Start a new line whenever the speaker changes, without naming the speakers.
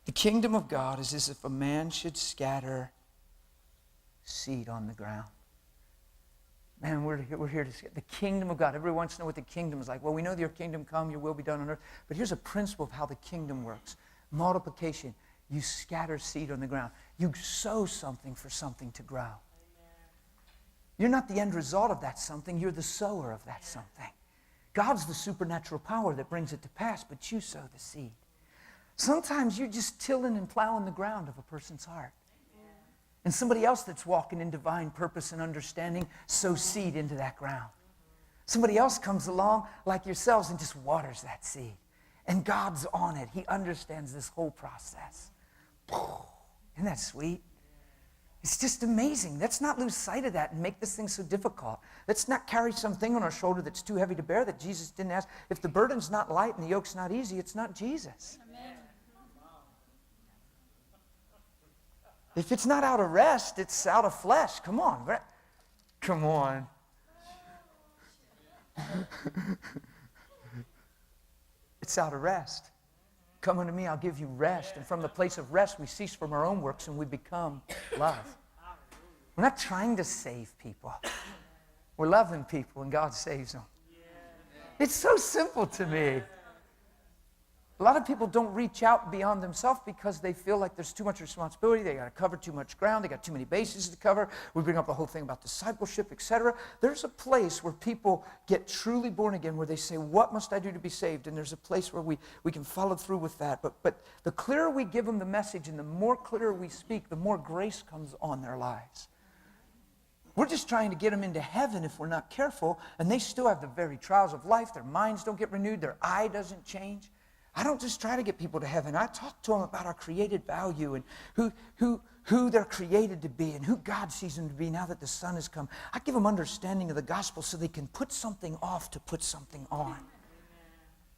The kingdom of God is as if a man should scatter seed on the ground. Man, we're here to see the kingdom of God. Everyone wants to know what the kingdom is like. Well, we know that your kingdom come, your will be done on earth. But here's a principle of how the kingdom works. Multiplication. You scatter seed on the ground. You sow something for something to grow. Amen. You're not the end result of that something. You're the sower of that something. God's the supernatural power that brings it to pass, but you sow the seed. Sometimes you're just tilling and plowing the ground of a person's heart. And somebody else that's walking in divine purpose and understanding sows seed into that ground. Somebody else comes along like yourselves and just waters that seed. And God's on it. He understands this whole process. Isn't that sweet? It's just amazing. Let's not lose sight of that and make this thing so difficult. Let's not carry something on our shoulder that's too heavy to bear that Jesus didn't ask. If the burden's not light and the yoke's not easy, it's not Jesus. Amen. If it's not out of rest, it's out of flesh. Come on. Come on. It's out of rest. Come unto me, I'll give you rest. And from the place of rest, we cease from our own works and we become love. We're not trying to save people. We're loving people and God saves them. It's so simple to me. A lot of people don't reach out beyond themselves because they feel like there's too much responsibility. They got to cover too much ground. They got too many bases to cover. We bring up the whole thing about discipleship, etc. There's a place where people get truly born again, where they say, what must I do to be saved? And there's a place where we can follow through with that. But the clearer we give them the message and the more clear we speak, the more grace comes on their lives. We're just trying to get them into heaven if we're not careful, and they still have the very trials of life. Their minds don't get renewed. Their eye doesn't change. I don't just try to get people to heaven. I talk to them about our created value and who they're created to be and who God sees them to be now that the Son has come. I give them understanding of the gospel so they can put something off to put something on.